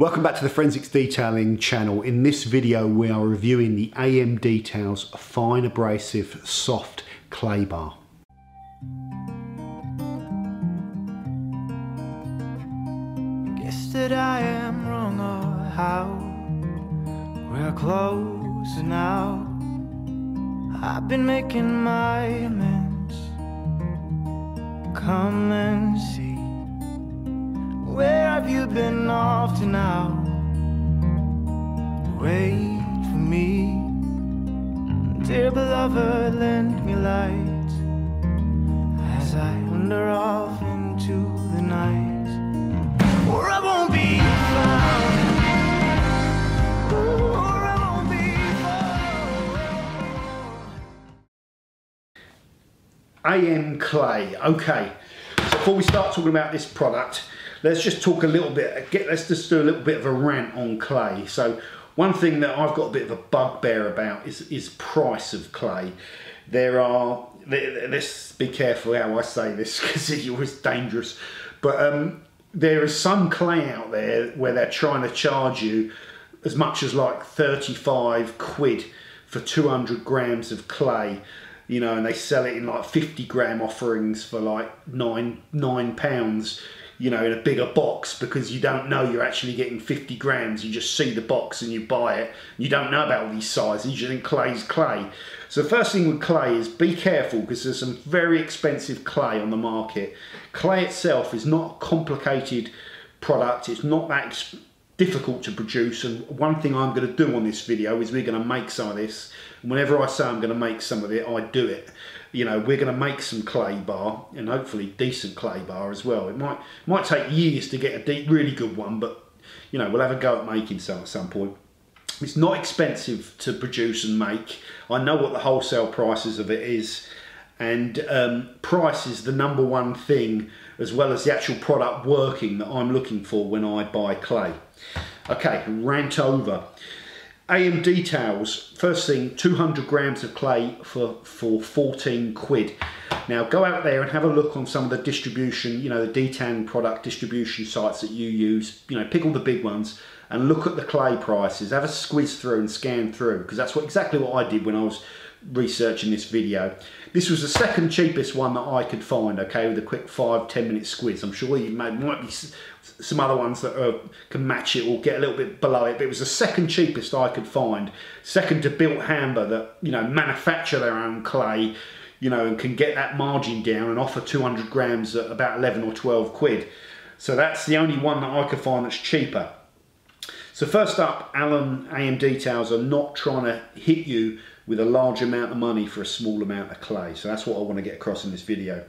Welcome back to the Forensics Detailing channel. In this video we are reviewing the AM Details Fine Abrasive Soft Clay Bar. Guess that I am wrong or how we're close now. I've been making my amends. Come and see. Where have you been off to now? Wait for me, dear beloved, lend me light as I wander off into the night, or I won't be found, or I won't be found. AM Clay. Okay, so before we start talking about this product, let's just talk a little bit, let's just do a little bit of a rant on clay. So one thing that I've got a bit of a bugbear about is price of clay. Let's be careful how I say this because it's always dangerous, but there is some clay out there where they're trying to charge you as much as like 35 quid for 200 grams of clay, you know, and they sell it in like 50 gram offerings for like nine pounds, you know, in a bigger box, because you don't know you're actually getting 50 grams. You just see the box and you buy it. You don't know about all these sizes. You just think clay's clay. So the first thing with clay is be careful, because there's some very expensive clay on the market. Clay itself is not a complicated product. It's not that difficult to produce. And one thing I'm going to do on this video is we're going to make some of this. And whenever I say I'm going to make some of it, I do it. You know, we're going to make some clay bar, and hopefully decent clay bar as well. It might take years to get a really good one, but you know, we'll have a go at making some at some point. It's not expensive to produce and make. I know what the wholesale prices of it is, and price is the number one thing, as well as the actual product working, that I'm looking for when I buy clay. Okay, rant over. AM Details, first thing, 200 grams of clay for 14 quid. Now go out there and have a look on some of the distribution, you know, the detailing product distribution sites that you use. You know, pick all the big ones and look at the clay prices. Have a squeeze through and scan through, because that's exactly what I did when I was researching this video. This was the second cheapest one that I could find, okay, with a quick 5-10 minute squeeze. I'm sure you might be some other ones that can match it or get a little bit below it, but it was the second cheapest I could find. Second to Built Hamber, that, you know, manufacture their own clay, you know, and can get that margin down and offer 200 grams at about 11 or 12 quid. So that's the only one that I could find that's cheaper. So first up, AM Details are not trying to hit you with a large amount of money for a small amount of clay. So that's what I want to get across in this video.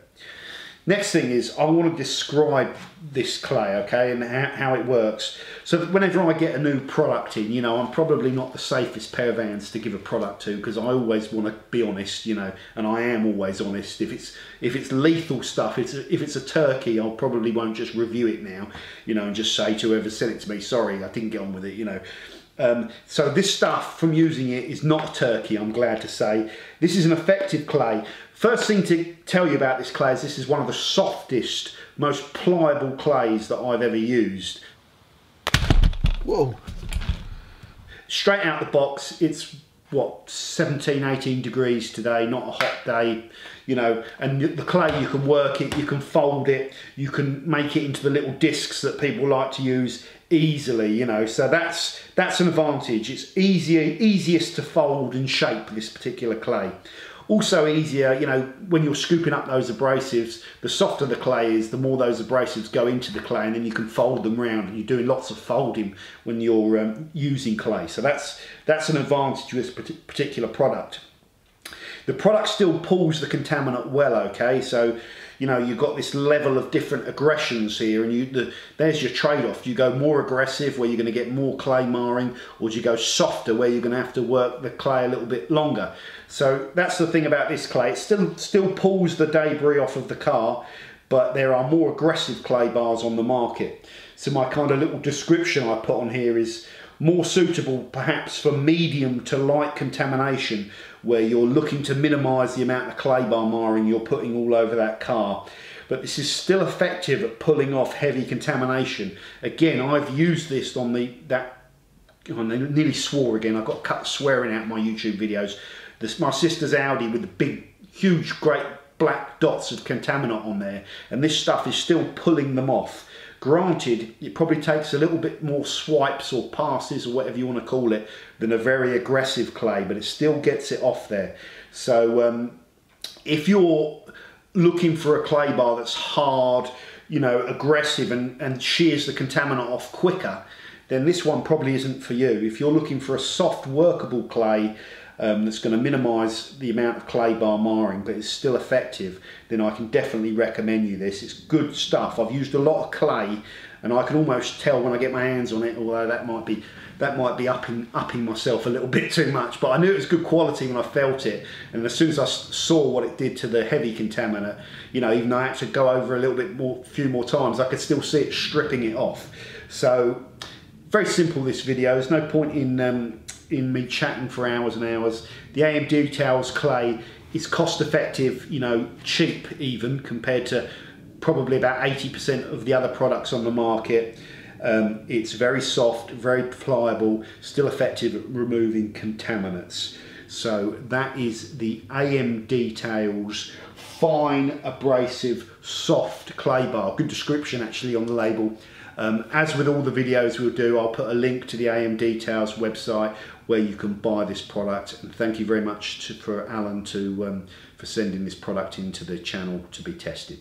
Next thing is, I want to describe this clay, okay, and how it works. So that whenever I get a new product in, you know, I'm probably not the safest pair of hands to give a product to, because I always want to be honest, you know, and I am always honest. If it's lethal stuff, if it's a turkey, I probably won't just review it now, you know, and just say to whoever sent it to me, sorry, I didn't get on with it, you know. So this stuff, from using it, is not a turkey, I'm glad to say. This is an effective clay. First thing to tell you about this clay is this is one of the softest, most pliable clays that I've ever used. Whoa. Straight out the box, it's what, 17, 18 degrees today, not a hot day, you know, and the clay, you can work it, you can fold it, you can make it into the little discs that people like to use easily, you know, so that's an advantage. It's easiest to fold and shape, this particular clay. Also easier, you know, when you're scooping up those abrasives, the softer the clay is, the more those abrasives go into the clay, and then you can fold them round, and you're doing lots of folding when you're using clay. So that's an advantage with this particular product. The product still pulls the contaminant well, okay, so you know, you've got this level of different aggressions here, and there's your trade-off. Do you go more aggressive, where you're going to get more clay marring, or do you go softer, where you're going to have to work the clay a little bit longer? So that's the thing about this clay. It still pulls the debris off of the car, but there are more aggressive clay bars on the market. So my kind of little description I put on here is more suitable perhaps for medium to light contamination, where you're looking to minimise the amount of clay bar marring you're putting all over that car. but this is still effective at pulling off heavy contamination. Again, I've used this on I nearly swore again. I've got to cut swearing out my YouTube videos. My sister's Audi with the big, huge, great black dots of contaminant on there, and this stuff is still pulling them off. Granted, it probably takes a little bit more swipes or passes or whatever you want to call it than a very aggressive clay, but it still gets it off there. So if you're looking for a clay bar that's hard, you know, aggressive and shears the contaminant off quicker, then this one probably isn't for you. If you're looking for a soft workable clay that's going to minimise the amount of clay bar marring but it's still effective, then I can definitely recommend you this. It's good stuff. I've used a lot of clay and I can almost tell when I get my hands on it, although that might be upping myself a little bit too much, but I knew it was good quality when I felt it, and as soon as I saw what it did to the heavy contaminant, you know, even though I had to go over a little bit more, few more times, I could still see it stripping it off. So very simple, this video. There's no point in me chatting for hours and hours. The AM Details clay is cost effective, you know, cheap even, compared to probably about 80% of the other products on the market. It's very soft, very pliable, still effective at removing contaminants. So that is the AM Details fine abrasive soft clay bar. Good description actually on the label. As with all the videos we'll do, I'll put a link to the AM Details website where you can buy this product. And thank you very much for Alan for sending this product into the channel to be tested.